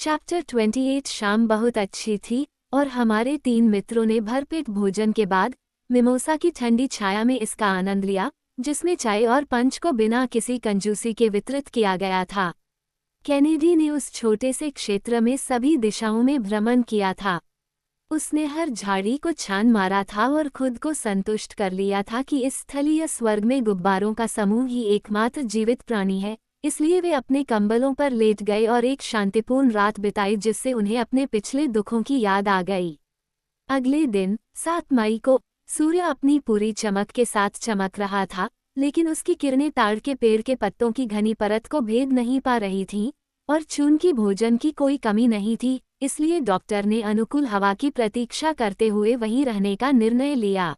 Chapter 28। शाम बहुत अच्छी थी और हमारे 3 मित्रों ने भरपेट भोजन के बाद मिमोसा की ठंडी छाया में इसका आनंद लिया, जिसमें चाय और पंच को बिना किसी कंजूसी के वितरित किया गया था। कैनेडी ने उस छोटे से क्षेत्र में सभी दिशाओं में भ्रमण किया था। उसने हर झाड़ी को छान मारा था और खुद को संतुष्ट कर लिया था कि इस स्थलीय स्वर्ग में गुब्बारों का समूह ही एकमात्र जीवित प्राणी है। इसलिए वे अपने कंबलों पर लेट गए और एक शांतिपूर्ण रात बिताई, जिससे उन्हें अपने पिछले दुखों की याद आ गई। अगले दिन 7 मई को सूर्य अपनी पूरी चमक के साथ चमक रहा था, लेकिन उसकी किरणें ताड़ के पेड़ के पत्तों की घनी परत को भेद नहीं पा रही थीं और चून की भोजन की कोई कमी नहीं थी। इसलिए डॉक्टर ने अनुकूल हवा की प्रतीक्षा करते हुए वहीं रहने का निर्णय लिया।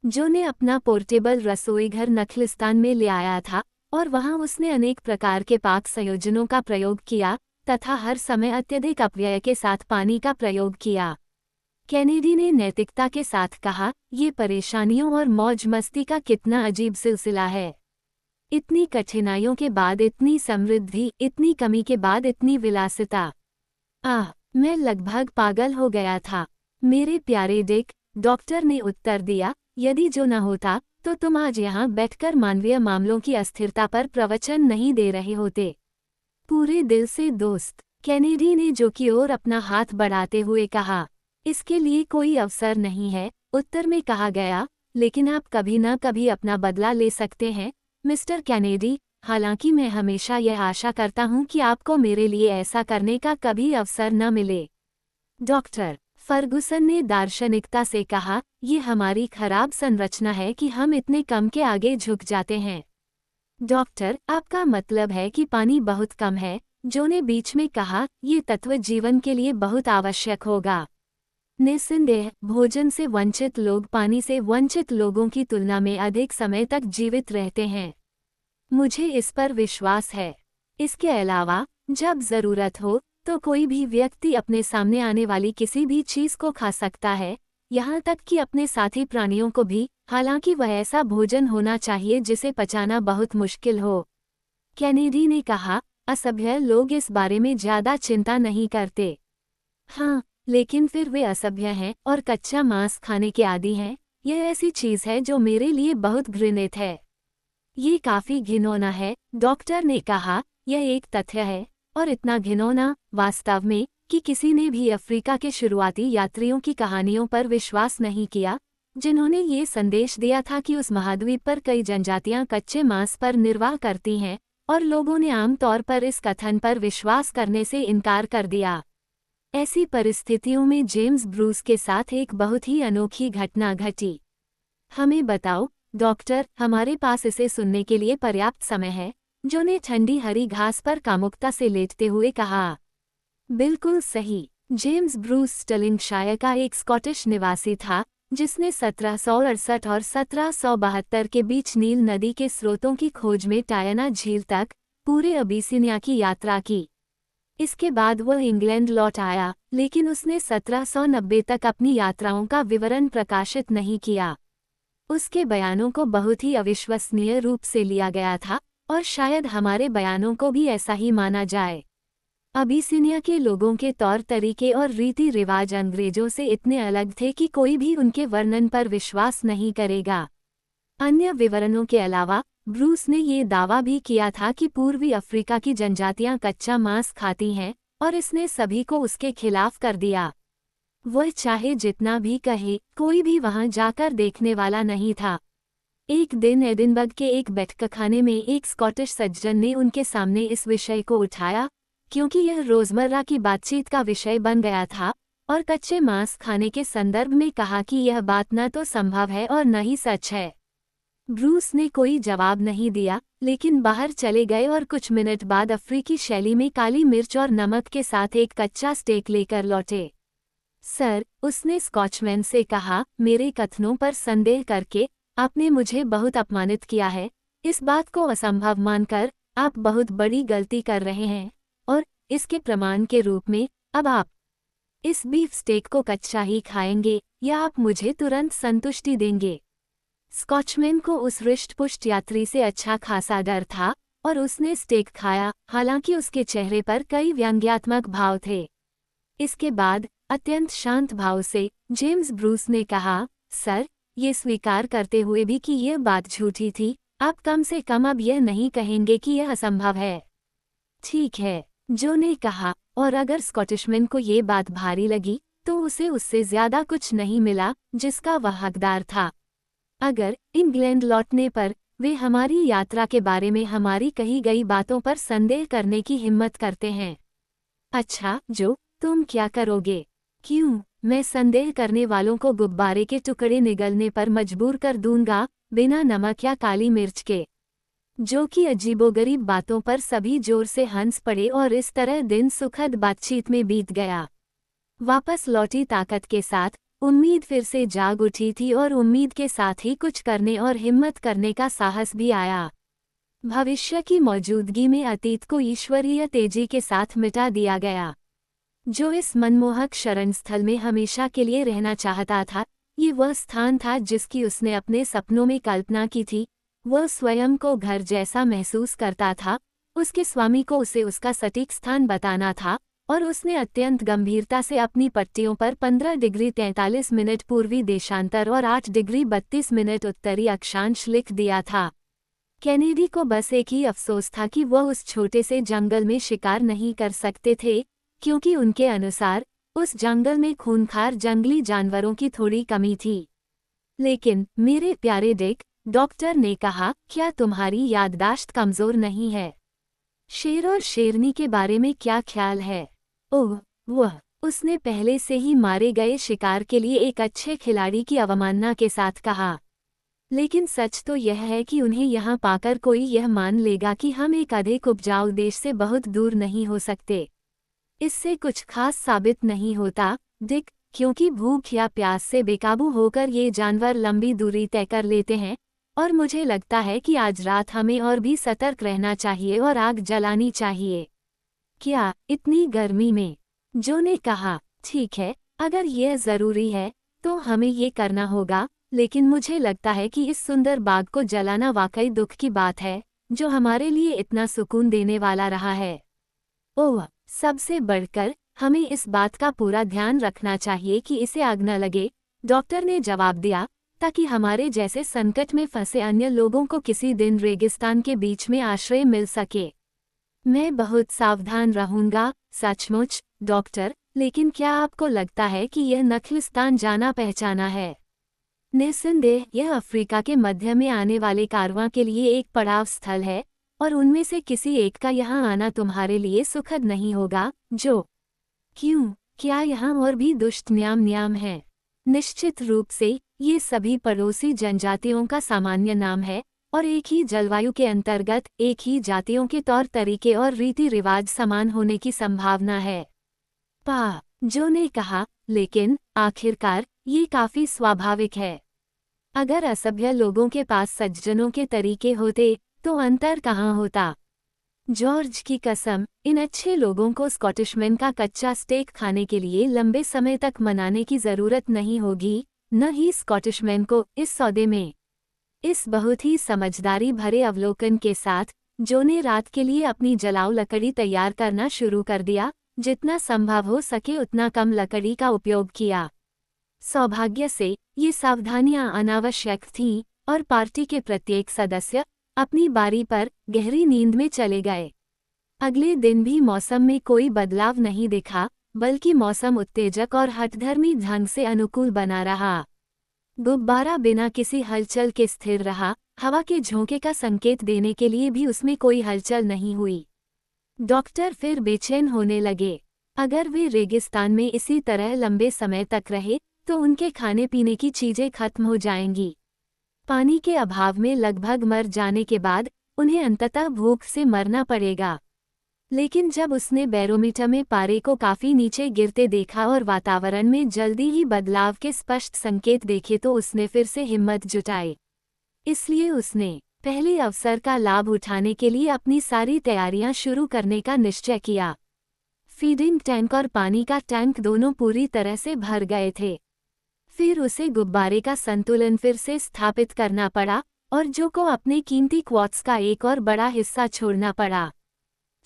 जो ने अपना पोर्टेबल रसोई घर नखलिस्तान में ले आया था और वहां उसने अनेक प्रकार के पाक संयोजनों का प्रयोग किया तथा हर समय अत्यधिक अपव्यय के साथ पानी का प्रयोग किया। कैनेडी ने नैतिकता के साथ कहा, ये परेशानियों और मौज मस्ती का कितना अजीब सिलसिला है। इतनी कठिनाइयों के बाद इतनी समृद्धि, इतनी कमी के बाद इतनी विलासिता। मैं लगभग पागल हो गया था। मेरे प्यारे डिक, डॉक्टर ने उत्तर दिया, यदि जो न होता तो तुम आज यहाँ बैठकर मानवीय मामलों की अस्थिरता पर प्रवचन नहीं दे रहे होते। पूरे दिल से दोस्त, कैनेडी ने जो की ओर अपना हाथ बढ़ाते हुए कहा। इसके लिए कोई अवसर नहीं है, उत्तर में कहा गया, लेकिन आप कभी न कभी अपना बदला ले सकते हैं मिस्टर कैनेडी। हालांकि मैं हमेशा यह आशा करता हूं कि आपको मेरे लिए ऐसा करने का कभी अवसर न मिले। डॉक्टर फर्गुसन ने दार्शनिकता से कहा, ये हमारी खराब संरचना है कि हम इतने कम के आगे झुक जाते हैं। डॉक्टर, आपका मतलब है कि पानी बहुत कम है? जो ने बीच में कहा, ये तत्व जीवन के लिए बहुत आवश्यक होगा। निस्संदेह भोजन से वंचित लोग पानी से वंचित लोगों की तुलना में अधिक समय तक जीवित रहते हैं। मुझे इस पर विश्वास है। इसके अलावा जब ज़रूरत हो तो कोई भी व्यक्ति अपने सामने आने वाली किसी भी चीज़ को खा सकता है, यहाँ तक कि अपने साथी प्राणियों को भी, हालांकि वह ऐसा भोजन होना चाहिए जिसे पचाना बहुत मुश्किल हो। कैनेडी ने कहा, असभ्य लोग इस बारे में ज़्यादा चिंता नहीं करते। हाँ, लेकिन फिर वे असभ्य हैं और कच्चा मांस खाने के आदी हैं। यह ऐसी चीज़ है जो मेरे लिए बहुत घृणित है। ये काफी घिनौना है, डॉक्टर ने कहा। यह एक तथ्य है, और इतना घिनौना वास्तव में कि किसी ने भी अफ्रीका के शुरुआती यात्रियों की कहानियों पर विश्वास नहीं किया, जिन्होंने ये संदेश दिया था कि उस महाद्वीप पर कई जनजातियां कच्चे मांस पर निर्वाह करती हैं, और लोगों ने आम तौर पर इस कथन पर विश्वास करने से इनकार कर दिया। ऐसी परिस्थितियों में जेम्स ब्रूस के साथ एक बहुत ही अनोखी घटना घटी। हमें बताओ डॉक्टर, हमारे पास इसे सुनने के लिए पर्याप्त समय है, जो ने ठंडी हरी घास पर कामुकता से लेटते हुए कहा। बिल्कुल सही। जेम्स ब्रूस स्टर्लिंगशायर का एक स्कॉटिश निवासी था, जिसने 1768 और 1772 के बीच नील नदी के स्रोतों की खोज में टायना झील तक पूरे अबीसिनिया की यात्रा की। इसके बाद वह इंग्लैंड लौट आया, लेकिन उसने 1790 तक अपनी यात्राओं का विवरण प्रकाशित नहीं किया। उसके बयानों को बहुत ही अविश्वसनीय रूप से लिया गया था, और शायद हमारे बयानों को भी ऐसा ही माना जाए। अबीसिनिया के लोगों के तौर तरीके और रीति रिवाज अंग्रेजों से इतने अलग थे कि कोई भी उनके वर्णन पर विश्वास नहीं करेगा। अन्य विवरणों के अलावा ब्रूस ने ये दावा भी किया था कि पूर्वी अफ्रीका की जनजातियां कच्चा मांस खाती हैं, और इसने सभी को उसके खिलाफ कर दिया। वह चाहे जितना भी कहे, कोई भी वहां जाकर देखने वाला नहीं था। एक दिन एडिनबर्ग के एक बैठकखाने में एक स्कॉटिश सज्जन ने उनके सामने इस विषय को उठाया, क्योंकि यह रोजमर्रा की बातचीत का विषय बन गया था, और कच्चे मांस खाने के संदर्भ में कहा कि यह बात न तो संभव है और न ही सच है। ब्रूस ने कोई जवाब नहीं दिया, लेकिन बाहर चले गए और कुछ मिनट बाद अफ्रीकी शैली में काली मिर्च और नमक के साथ एक कच्चा स्टेक लेकर लौटे। सर, उसने स्कॉचमैन से कहा, मेरे कथनों पर संदेह करके आपने मुझे बहुत अपमानित किया है। इस बात को असंभव मानकर आप बहुत बड़ी गलती कर रहे हैं, और इसके प्रमाण के रूप में अब आप इस बीफ स्टेक को कच्चा ही खाएंगे या आप मुझे तुरंत संतुष्टि देंगे। स्कॉचमैन को उस हृष्टपुष्ट यात्री से अच्छा खासा डर था, और उसने स्टेक खाया, हालांकि उसके चेहरे पर कई व्यंग्यात्मक भाव थे। इसके बाद अत्यंत शांत भाव से जेम्स ब्रूस ने कहा, सर, ये स्वीकार करते हुए भी कि यह बात झूठी थी, आप कम से कम अब यह नहीं कहेंगे कि यह असंभव है। ठीक है, जो ने कहा, और अगर स्कॉटिशमैन को ये बात भारी लगी तो उसे उससे ज्यादा कुछ नहीं मिला जिसका वह हकदार था। अगर इंग्लैंड लौटने पर वे हमारी यात्रा के बारे में हमारी कही गई बातों पर संदेह करने की हिम्मत करते हैं। अच्छा, जो, तुम क्या करोगे? क्यों, मैं संदेह करने वालों को गुब्बारे के टुकड़े निगलने पर मजबूर कर दूंगा, बिना नमक या काली मिर्च के। जो कि अजीबोगरीब बातों पर सभी जोर से हंस पड़े और इस तरह दिन सुखद बातचीत में बीत गया। वापस लौटी ताकत के साथ उम्मीद फिर से जाग उठी थी और उम्मीद के साथ ही कुछ करने और हिम्मत करने का साहस भी आया। भविष्य की मौजूदगी में अतीत को ईश्वरीय तेजी के साथ मिटा दिया गया। जो इस मनमोहक शरणस्थल में हमेशा के लिए रहना चाहता था, ये वह स्थान था जिसकी उसने अपने सपनों में कल्पना की थी। वह स्वयं को घर जैसा महसूस करता था, उसके स्वामी को उसे उसका सटीक स्थान बताना था, और उसने अत्यंत गंभीरता से अपनी पट्टियों पर 15 डिग्री 43 मिनट पूर्वी देशांतर और 8 डिग्री 32 मिनट उत्तरी अक्षांश लिख दिया था। कैनेडी को बस एक ही अफसोस था कि वह उस छोटे से जंगल में शिकार नहीं कर सकते थे, क्योंकि उनके अनुसार उस जंगल में खूंखार जंगली जानवरों की थोड़ी कमी थी। लेकिन मेरे प्यारे डिक, डॉक्टर ने कहा, क्या तुम्हारी याददाश्त कमजोर नहीं है? शेर और शेरनी के बारे में क्या ख्याल है? ओह, वह, उसने पहले से ही मारे गए शिकार के लिए एक अच्छे खिलाड़ी की अवमानना के साथ कहा। लेकिन सच तो यह है कि उन्हें यहाँ पाकर कोई यह मान लेगा कि हम एक अधिक उपजाऊ देश से बहुत दूर नहीं हो सकते। इससे कुछ खास साबित नहीं होता, डिक, क्योंकि भूख या प्यास से बेकाबू होकर ये जानवर लंबी दूरी तय कर लेते हैं, और मुझे लगता है कि आज रात हमें और भी सतर्क रहना चाहिए और आग जलानी चाहिए। क्या, इतनी गर्मी में? जो ने कहा, ठीक है, अगर यह ज़रूरी है तो हमें ये करना होगा, लेकिन मुझे लगता है कि इस सुंदर बाग को जलाना वाकई दुख की बात है, जो हमारे लिए इतना सुकून देने वाला रहा है। ओह, सबसे बढ़कर हमें इस बात का पूरा ध्यान रखना चाहिए कि इसे आग न लगे, डॉक्टर ने जवाब दिया, ताकि हमारे जैसे संकट में फंसे अन्य लोगों को किसी दिन रेगिस्तान के बीच में आश्रय मिल सके। मैं बहुत सावधान रहूंगा, सचमुच, डॉक्टर, लेकिन क्या आपको लगता है कि यह नखलिस्तान जाना पहचाना है? निस्संदेह यह अफ्रीका के मध्य में आने वाले कारवां के लिए एक पड़ाव स्थल है, और उनमें से किसी एक का यहाँ आना तुम्हारे लिए सुखद नहीं होगा, जो। क्यों, क्या यहाँ और भी दुष्ट न्याम हैं? निश्चित रूप से, ये सभी पड़ोसी जनजातियों का सामान्य नाम है, और एक ही जलवायु के अंतर्गत एक ही जातियों के तौर तरीके और रीति रिवाज समान होने की संभावना है। जो ने कहा, लेकिन आखिरकार ये काफी स्वाभाविक है। अगर असभ्य लोगों के पास सज्जनों के तरीके होते तो अंतर कहाँ होता? जॉर्ज की कसम, इन अच्छे लोगों को स्कॉटिशमैन का कच्चा स्टेक खाने के लिए लंबे समय तक मनाने की जरूरत नहीं होगी, न ही स्कॉटिशमैन को इस सौदे में। इस बहुत ही समझदारी भरे अवलोकन के साथ, जो ने रात के लिए अपनी जलाऊ लकड़ी तैयार करना शुरू कर दिया, जितना संभव हो सके उतना कम लकड़ी का उपयोग किया। सौभाग्य से, ये सावधानियां अनावश्यक थीं, और पार्टी के प्रत्येक सदस्य अपनी बारी पर गहरी नींद में चले गए। अगले दिन भी मौसम में कोई बदलाव नहीं दिखा, बल्कि मौसम उत्तेजक और हठधर्मी ढंग से अनुकूल बना रहा। गुब्बारा बिना किसी हलचल के स्थिर रहा, हवा के झोंके का संकेत देने के लिए भी उसमें कोई हलचल नहीं हुई। डॉक्टर फिर बेचैन होने लगे। अगर वे रेगिस्तान में इसी तरह लंबे समय तक रहे तो उनके खाने पीने की चीजें खत्म हो जाएंगी। पानी के अभाव में लगभग मर जाने के बाद उन्हें अंततः भूख से मरना पड़ेगा। लेकिन जब उसने बैरोमीटर में पारे को काफी नीचे गिरते देखा और वातावरण में जल्दी ही बदलाव के स्पष्ट संकेत देखे तो उसने फिर से हिम्मत जुटाई। इसलिए उसने पहले अवसर का लाभ उठाने के लिए अपनी सारी तैयारियां शुरू करने का निश्चय किया। फीडिंग टैंक और पानी का टैंक दोनों पूरी तरह से भर गए थे। फिर उसे गुब्बारे का संतुलन फिर से स्थापित करना पड़ा, और जो को अपने कीमती क्वार्ट्ज का एक और बड़ा हिस्सा छोड़ना पड़ा।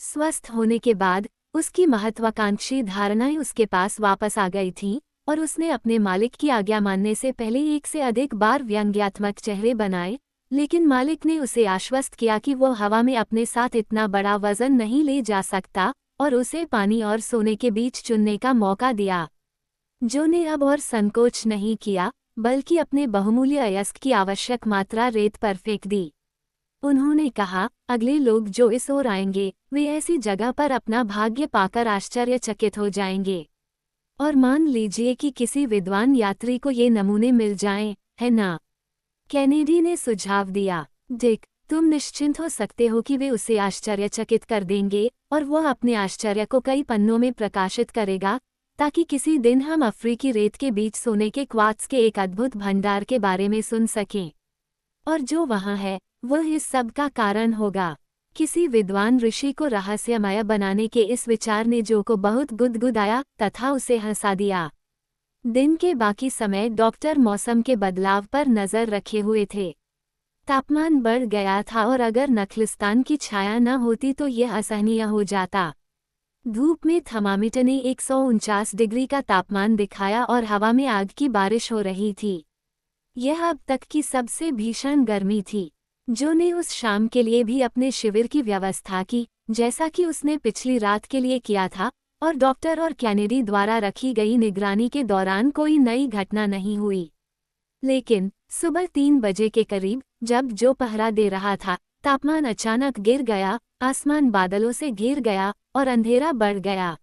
स्वस्थ होने के बाद उसकी महत्वाकांक्षी धारणाएं उसके पास वापस आ गई थीं और उसने अपने मालिक की आज्ञा मानने से पहले एक से अधिक बार व्यंग्यात्मक चेहरे बनाए, लेकिन मालिक ने उसे आश्वस्त किया कि वो हवा में अपने साथ इतना बड़ा वजन नहीं ले जा सकता और उसे पानी और सोने के बीच चुनने का मौका दिया। जो ने अब और संकोच नहीं किया, बल्कि अपने बहुमूल्य अयस्क की आवश्यक मात्रा रेत पर फेंक दी। उन्होंने कहा, अगले लोग जो इस ओर आएंगे वे ऐसी जगह पर अपना भाग्य पाकर आश्चर्यचकित हो जाएंगे। और मान लीजिए कि किसी विद्वान यात्री को ये नमूने मिल जाएं, है ना? कैनेडी ने सुझाव दिया। डिक, तुम निश्चिंत हो सकते हो कि वे उसे आश्चर्यचकित कर देंगे और वह अपने आश्चर्य को कई पन्नों में प्रकाशित करेगा, ताकि किसी दिन हम अफ्रीकी रेत के बीच सोने के क्वार्ट्ज के एक अद्भुत भंडार के बारे में सुन सकें। और जो वहाँ है वह इस सब का कारण होगा। किसी विद्वान ऋषि को रहस्यमय बनाने के इस विचार ने जो को बहुत गुदगुदाया तथा उसे हंसा दिया। दिन के बाकी समय डॉक्टर मौसम के बदलाव पर नजर रखे हुए थे। तापमान बढ़ गया था और अगर नखलिस्तान की छाया न होती तो यह असहनीय हो जाता। धूप में थर्मामीटर ने 149 डिग्री का तापमान दिखाया और हवा में आग की बारिश हो रही थी। यह अब तक की सबसे भीषण गर्मी थी। जो ने उस शाम के लिए भी अपने शिविर की व्यवस्था की, जैसा कि उसने पिछली रात के लिए किया था, और डॉक्टर और कैनेडी द्वारा रखी गई निगरानी के दौरान कोई नई घटना नहीं हुई। लेकिन सुबह 3 बजे के करीब, जब जो पहरा दे रहा था, तापमान अचानक गिर गया, आसमान बादलों से घिर गया और अंधेरा बढ़ गया।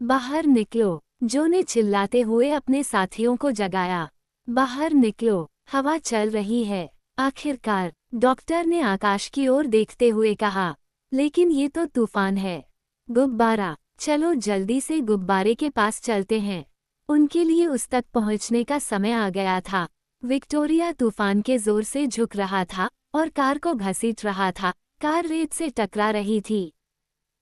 बाहर निकलो, जो ने चिल्लाते हुए अपने साथियों को जगाया। बाहर निकलो, हवा चल रही है। आखिरकार डॉक्टर ने आकाश की ओर देखते हुए कहा, लेकिन ये तो तूफान है। गुब्बारा, चलो जल्दी से गुब्बारे के पास चलते हैं। उनके लिए उस तक पहुंचने का समय आ गया था। विक्टोरिया तूफान के जोर से झुक रहा था और कार को घसीट रहा था। कार रेत से टकरा रही थी।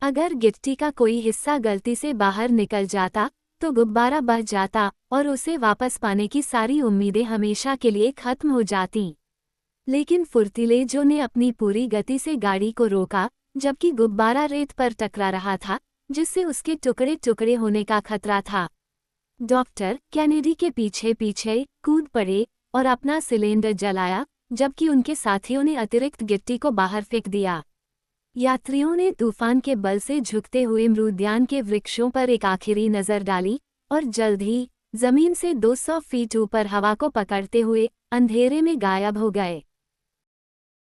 अगर गिट्टी का कोई हिस्सा गलती से बाहर निकल जाता तो गुब्बारा बह जाता और उसे वापस पाने की सारी उम्मीदें हमेशा के लिए खत्म हो जातीं। लेकिन फुर्तीले जो ने अपनी पूरी गति से गाड़ी को रोका, जबकि गुब्बारा रेत पर टकरा रहा था, जिससे उसके टुकड़े टुकड़े होने का खतरा था। डॉक्टर कैनेडी के पीछे पीछे कूद पड़े और अपना सिलेंडर जलाया, जबकि उनके साथियों ने अतिरिक्त गिट्टी को बाहर फेंक दिया। यात्रियों ने तूफान के बल से झुकते हुए मृद्यान के वृक्षों पर एक आखिरी नज़र डाली और जल्द ही जमीन से 200 फीट ऊपर हवा को पकड़ते हुए अंधेरे में गायब हो गए।